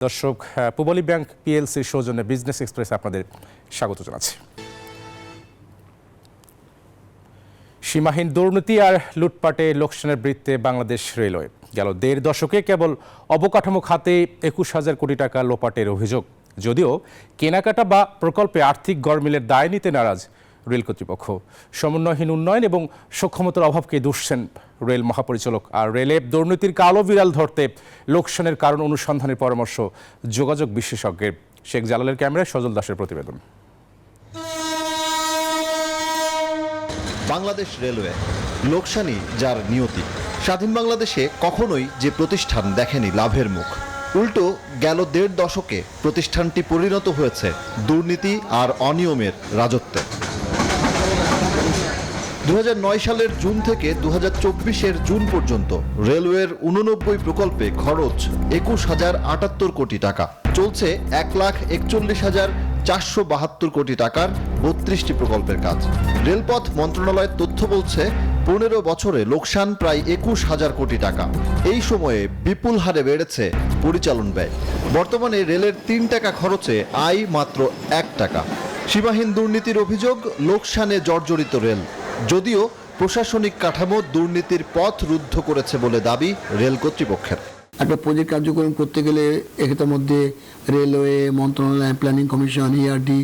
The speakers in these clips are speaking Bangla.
দর্শক, পূবালী ব্যাংক পিএলসির সৌজন্যে বিজনেস এক্সপ্রেস আপনাদের স্বাগত জানাচ্ছি। সীমাহীন দুর্নীতি আর লুটপাটে লোকসানের বৃত্তে বাংলাদেশ রেলওয়ে গেল ১.৫ দশকে কেবল অবকাঠামো খাতে ২১,০০০ কোটি টাকা লোপাটের অভিযোগ। যদিও কেনাকাটা বা প্রকল্পে আর্থিক গরমিলের দায় নিতে নারাজ রেল কর্তৃপক্ষ। সমন্বয়হীন উন্নয়ন এবং সক্ষমতার অভাবকে দুষছেন রেল মহাপরিচালক। আর রেলে দুর্নীতির কালো বিড়াল ধরতে লোকসানের কারণ অনুসন্ধানের পরামর্শ যোগাযোগ বিশেষজ্ঞের। শেখ জালালের ক্যামেরায় সজল দাসের প্রতিবেদন। বাংলাদেশ রেলওয়ে লোকসানই যার নিয়তি। স্বাধীন বাংলাদেশে কখনোই যে প্রতিষ্ঠান দেখেনি লাভের মুখ, উল্টো গেল ১.৫ দশকে প্রতিষ্ঠানটি পরিণত হয়েছে দুর্নীতি আর অনিয়মের রাজত্বে। ২০০৯ সালের জুন থেকে ২০২৪-এর জুন পর্যন্ত রেলওয়ের ৮৯ প্রকল্পে খরচ ২১,০৭৮ কোটি টাকা। চলছে ১,৪১,৪৭২ কোটি টাকার ৩২টি প্রকল্পের কাজ। রেলপথ মন্ত্রণালয়ের তথ্য বলছে ১৫ বছরে লোকসান প্রায় ২১,০০০ কোটি টাকা। এই সময়ে বিপুল হারে বেড়েছে পরিচালন ব্যয়। বর্তমানে রেলের ৩ টাকা খরচে আয় মাত্র ১ টাকা। সীমাহীন দুর্নীতির অভিযোগ, লোকসানে জর্জরিত রেল। যদিও প্রশাসনিক কাঠামো দুর্নীতির পথ রুদ্ধ করেছে বলে দাবি রেল কর্তৃপক্ষের। একটা প্রজেক্ট কার্যক্রম করতে গেলে এটার মধ্যে রেলওয়ে মন্ত্রণালয়, প্ল্যানিং কমিশন, ইআরডি,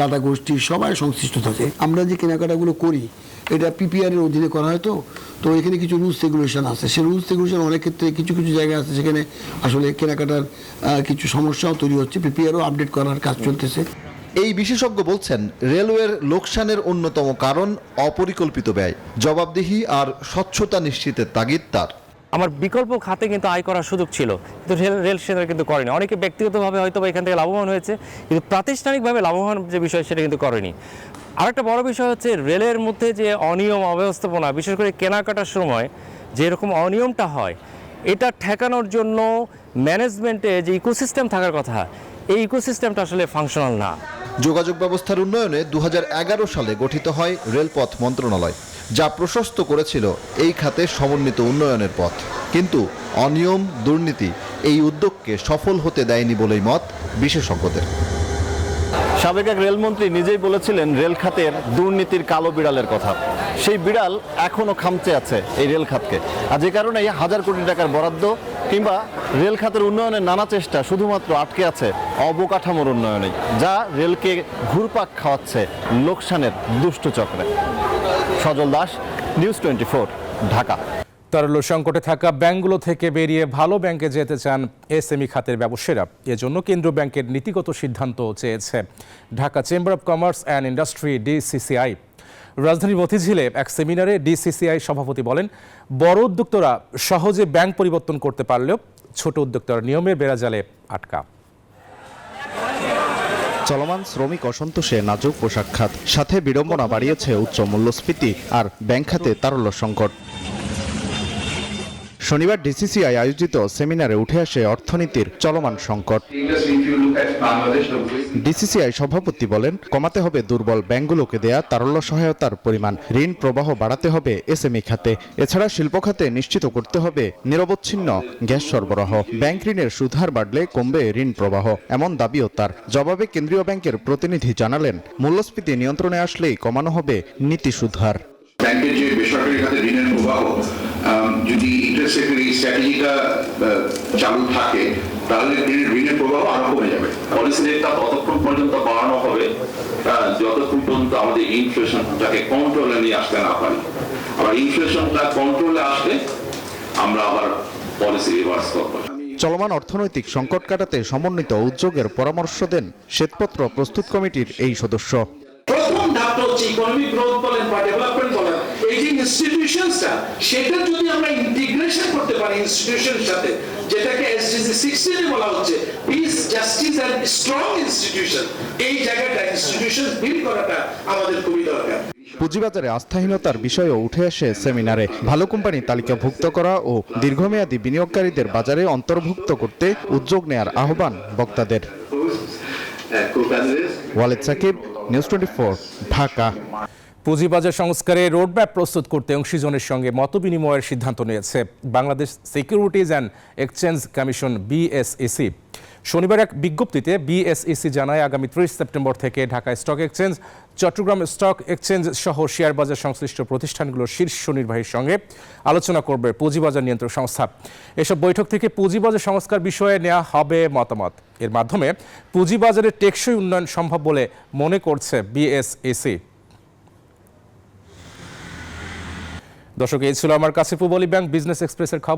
দাতা গোষ্ঠী সবাই সংশ্লিষ্ট থাকে। আমরা যে কেনাকাটাগুলো করি এটা পিপিআর এর অধীনে করা হয়। তো এখানে কিছু রুলস রেগুলেশন আছে। সেই রুলস রেগুলেশন অনেক ক্ষেত্রে কিছু কিছু জায়গায় আছে সেখানে আসলে কেনাকাটার কিছু সমস্যাও তৈরি হচ্ছে। পিপিআরও আপডেট করার কাজ চলতেছে। এই বিশেষজ্ঞ বলছেন, রেলওয়ের লোকসানের অন্যতম কারণ অপরিকল্পিত ব্যয়, জবাবদিহি আর স্বচ্ছতা নিশ্চিতের তাগিদ তার। আমার বিকল্প খাতে কিন্তু আয় করার সুযোগ ছিল, কিন্তু রেল সেটা কিন্তু করেনি। অনেকে ব্যক্তিগতভাবে হয়তো এখান থেকে লাভবান হয়েছে, কিন্তু প্রাতিষ্ঠানিকভাবে লাভবান যে বিষয় সেটা কিন্তু করেনি। আরেকটা বড় বিষয় হচ্ছে রেলের মধ্যে যে অনিয়ম অব্যবস্থাপনা, বিশেষ করে কেনাকাটার সময় যেরকম অনিয়মটা হয়, এটা ঠেকানোর জন্য ম্যানেজমেন্টে যে ইকোসিস্টেম থাকার কথা, এই ইকোসিস্টেমটা আসলে ফাংশনাল না। যোগাযোগ ব্যবস্থার উন্নয়নে ২০১১ সালে গঠিত হয় রেলপথ মন্ত্রণালয়, যা প্রশস্ত করেছিল এই খাতে সমন্বিত উন্নয়নের পথ। কিন্তু অনিয়ম, দুর্নীতি এই উদ্যোগকে সফল হতে দেয়নি বলেই মত বিশেষজ্ঞদের। সাবেক এক রেলমন্ত্রী নিজেই বলেছিলেন রেল খাতের দুর্নীতির কালো বিড়ালের কথা। সেই বিড়াল এখনো খামচে আছে এই রেল খাতকে, আর যে কারণে হাজার কোটি টাকার বরাদ্দ কিংবা রেল খাতের উন্নয়নের নানা চেষ্টা শুধুমাত্র আটকে আছে অবকাঠামোর উন্নয়নেই, যা রেলকে ঘুরপাক খাওয়াচ্ছে লোকসানের দুষ্ট চক্রে। সজল দাস, নিউজ 24, ঢাকা। তারল্য সংকটে থাকা ব্যাংকগুলো থেকে বেরিয়ে ভালো ব্যাংকে যেতে চান এসএমই খাতের ব্যবসায়ীরা। এজন্য কেন্দ্রীয় ব্যাংকের নীতিগত সিদ্ধান্ত চেয়েছে Dhaka chamber of commerce and industry, DCCI. রাজধানীর মতিঝিলে এক সেমিনারে ডিসিসিআই সভাপতি বলেন, বড় উদ্যোক্তারা সহজে ব্যাংক পরিবর্তন করতে পারলেও ছোট উদ্যোক্তারা নিয়মের বেড়াজালে আটকা। চলমান শ্রমিক অসন্তোষে নাজুক পোশাক খাত, সাথে বিড়ম্বনা বাড়িয়েছে উচ্চ মূল্যস্ফীতি আর ব্যাংক খাতে তারল্য সংকট। শনিবার ডিসিসিআই আয়োজিত সেমিনারে উঠে আসে অর্থনীতির চলমান সংকট। ডিসিসিআই সভাপতি বলেন, কমাতে হবে দুর্বল ব্যাংকগুলোকে দেয়া তারল্য সহায়তার পরিমাণ, ঋণ প্রবাহ বাড়াতে হবে এসএমই খাতে। এছাড়া শিল্প খাতে নিশ্চিত করতে হবে নিরবচ্ছিন্ন গ্যাস সরবরাহ। ব্যাংক ঋণের সুদহার বাড়লে কমবে ঋণ প্রবাহ, এমন দাবিও তার। জবাবে কেন্দ্রীয় ব্যাংকের প্রতিনিধি জানালেন, মূল্যস্ফীতি নিয়ন্ত্রণে আসলেই কমানো হবে নীতি সুদহার। ব্যাংকের যে বেসরকারি খাতে ঋণের প্রবাহ যদি ইন্টারেস্ট রেটের এই স্ট্র্যাটেজিটা চালু থাকে, তাহলে ঋণের প্রবাহ আরো কমে যাবে। পলিসি রেটটা ততক্ষণ পর্যন্ত বাড়ানো হবে যতক্ষণ পর্যন্ত আমাদের ইনফ্লেশনটাকে কন্ট্রোলে নিয়ে আসতে না পারি। আবার ইনফ্লেশনটা কন্ট্রোলে আসলে আমরা আবার পলিসি রিভার্স করব। চলমান অর্থনৈতিক সংকট কাটাতে সমন্বিত উদ্যোগের পরামর্শ দেন শ্বেতপত্র প্রস্তুত কমিটির এই সদস্য। প্রথম ধাপটা হচ্ছে ইকোনমিক গ্রোথ বলেন বা ডেভেলপমেন্ট বলেন, এই যে ইনস্টিটিউশনসটা, সেটা যদি আমরা ইন্টিগ্রেশন করতে পারি ইনস্টিটিউশনের সাথে, যেটাকে এসডিজি 16 বলা হচ্ছে peace, justice and strong institution, এই জায়গাটা ইনস্টিটিউশন বিল্ড করাটা আমাদের খুবই দরকার। পুঁজিবাজারে আস্থাহীনতার বিষয়ও উঠে আসে সেমিনারে। ভালো কোম্পানি তালিকাভুক্ত করা ও দীর্ঘমেয়াদী বিনিয়োগকারীদের বাজারে অন্তর্ভুক্ত করতে উদ্যোগ নেয়ার আহ্বান বক্তাদের। ওয়ালেদ সাকিব, নিউজ 24, ঢাকা। পুঁজিবাজার সংস্কারে রোডম্যাপ প্রস্তুত করতে অংশীজনের সঙ্গে মতবিনিময়ের সিদ্ধান্ত নিয়েছে Bangladesh securities and exchange commission, BSEC. শনিবার এক বিজ্ঞপ্তিতে বিএসইসি জানায় আগামী 30 সেপ্টেম্বর থেকে Dhaka stock exchange, Chattogram stock exchange সহ শেয়ার বাজার সংশ্লিষ্ট প্রতিষ্ঠানগুলোর শীর্ষ নির্বাহীর সঙ্গে আলোচনা করবে পুঁজিবাজার নিয়ন্ত্রক সংস্থা। এসব বৈঠক থেকে পুঁজিবাজার সংস্কার বিষয়ে নেওয়া হবে মতামত। এর মাধ্যমে পুঁজিবাজারের টেকসই উন্নয়ন সম্ভব বলে মনে করছে বিএসইসি। দর্শক, এই ছিল আমার কাছে পূব আলী ব্যাংক বিজনেস এক্সপ্রেসের খবর।